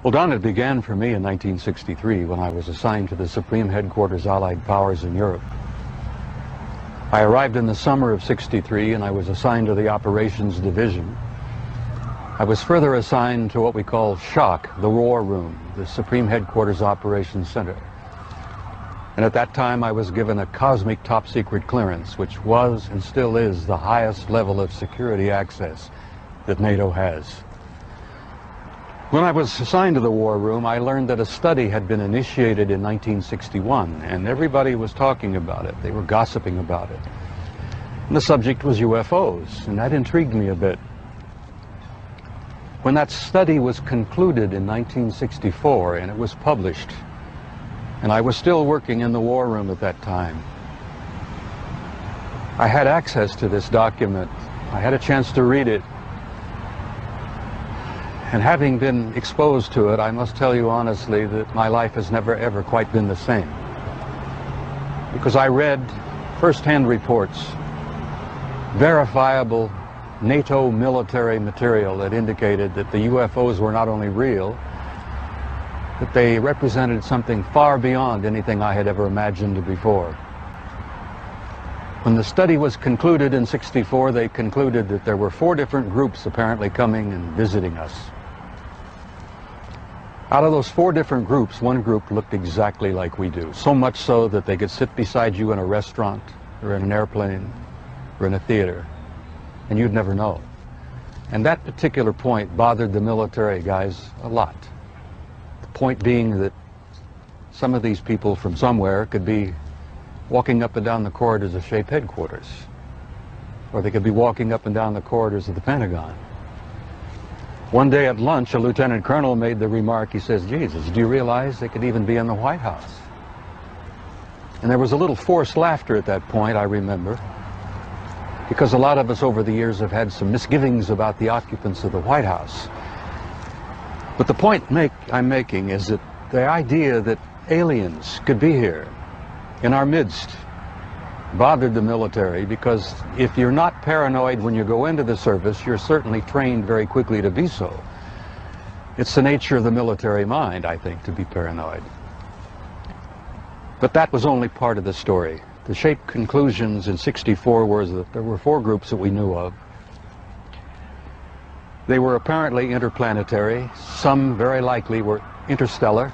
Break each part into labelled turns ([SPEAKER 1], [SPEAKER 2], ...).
[SPEAKER 1] Well, Don, it began for me in 1963 when I was assigned to the Supreme Headquarters Allied Powers in Europe. I arrived in the summer of '63 and I was assigned to the Operations Division. I was further assigned to what we call SHOC, the War Room, the Supreme Headquarters Operations Center. And at that time I was given a cosmic top secret clearance, which was and still is the highest level of security access that NATO has. When I was assigned to the War Room, I learned that a study had been initiated in 1961, and everybody was talking about it. They were gossiping about it. And the subject was UFOs, and that intrigued me a bit. When that study was concluded in 1964 and it was published, and I was still working in the War Room at that time, I had access to this document. I had a chance to read it. And having been exposed to it, I must tell you honestly that my life has never ever quite been the same. Because I read first-hand reports, verifiable NATO military material that indicated that the UFOs were not only real, that they represented something far beyond anything I had ever imagined before. When the study was concluded in '64, they concluded that there were 4 different groups apparently coming and visiting us. Out of those 4 different groups, one group looked exactly like we do, so much so that they could sit beside you in a restaurant or in an airplane or in a theater, and you'd never know. And that particular point bothered the military guys a lot. The point being that some of these people from somewhere could be walking up and down the corridors of SHAPE headquarters, or they could be walking up and down the corridors of the Pentagon. One day at lunch, a lieutenant colonel made the remark, he says, "Jesus, do you realize they could even be in the White House?" And there was a little forced laughter at that point, I remember, because a lot of us over the years have had some misgivings about the occupants of the White House. But the point I'm making is that the idea that aliens could be here in our midst bothered the military, because if you're not paranoid when you go into the service, you're certainly trained very quickly to be so. It's the nature of the military mind, I think, to be paranoid. But that was only part of the story. The SHAPE conclusions in '64 were that there were 4 groups that we knew of. They were apparently interplanetary. Some very likely were interstellar.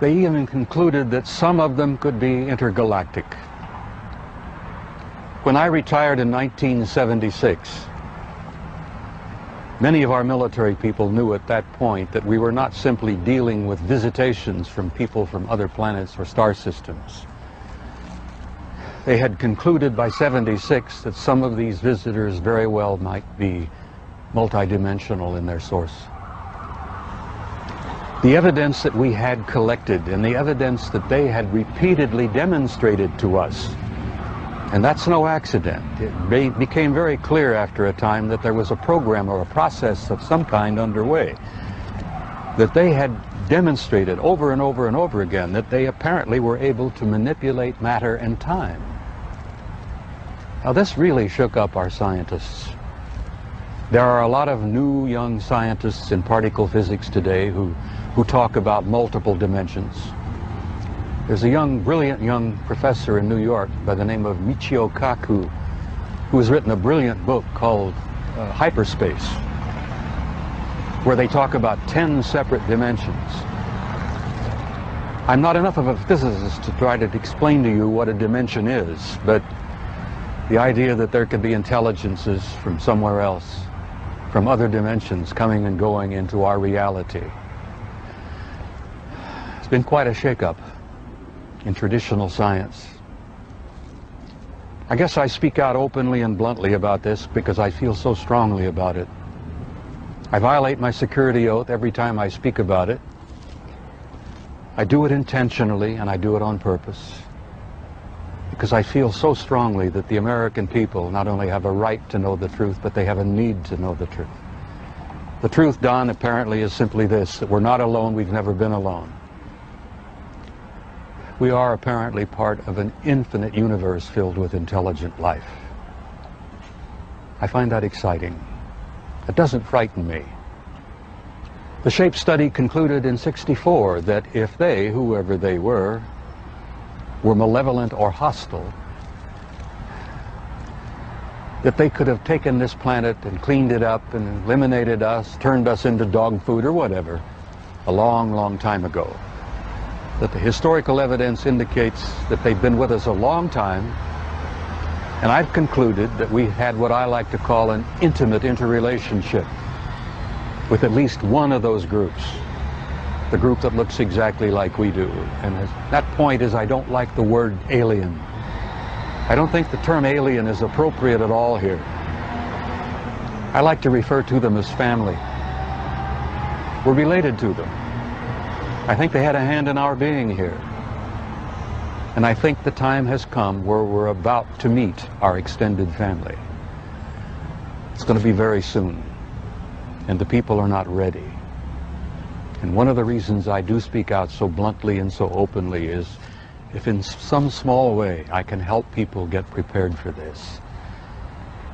[SPEAKER 1] They even concluded that some of them could be intergalactic. When I retired in 1976, many of our military people knew at that point that we were not simply dealing with visitations from people from other planets or star systems. They had concluded by '76 that some of these visitors very well might be multidimensional in their source. The evidence that we had collected and the evidence that they had repeatedly demonstrated to us, and that's no accident. It became very clear after a time that there was a program or a process of some kind underway, that they had demonstrated over and over and over again that they apparently were able to manipulate matter and time. Now this really shook up our scientists. There are a lot of new young scientists in particle physics today who talk about multiple dimensions. There's a brilliant young professor in New York by the name of Michio Kaku, who has written a brilliant book called Hyperspace, where they talk about 10 separate dimensions. I'm not enough of a physicist to try to explain to you what a dimension is, but the idea that there could be intelligences from somewhere else, from other dimensions, coming and going into our reality. It's been quite a shakeup in traditional science. I guess I speak out openly and bluntly about this because I feel so strongly about it. I violate my security oath every time I speak about it. I do it intentionally and I do it on purpose, because I feel so strongly that the American people not only have a right to know the truth, but they have a need to know the truth. The truth, Don, apparently is simply this, that we're not alone, we've never been alone. We are apparently part of an infinite universe filled with intelligent life. I find that exciting. It doesn't frighten me. The shape study concluded in '64 that if they, whoever they were malevolent or hostile, that they could have taken this planet and cleaned it up and eliminated us, turned us into dog food or whatever, a long, long time ago. That the historical evidence indicates that they've been with us a long time, and I've concluded that we had what I like to call an intimate interrelationship with at least one of those groups, the group that looks exactly like we do. And that point is, I don't like the word alien. I don't think the term alien is appropriate at all here. I like to refer to them as family. We're related to them. I think they had a hand in our being here. And I think the time has come where we're about to meet our extended family. It's going to be very soon. And the people are not ready. And one of the reasons I do speak out so bluntly and so openly is if in some small way I can help people get prepared for this.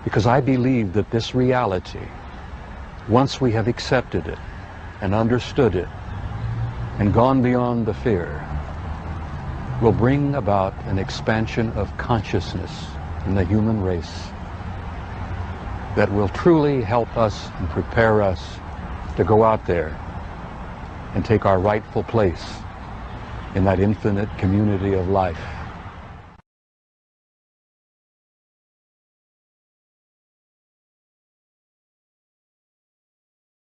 [SPEAKER 1] Because I believe that this reality, once we have accepted it and understood it and gone beyond the fear, will bring about an expansion of consciousness in the human race that will truly help us and prepare us to go out there and take our rightful place in that infinite community of life.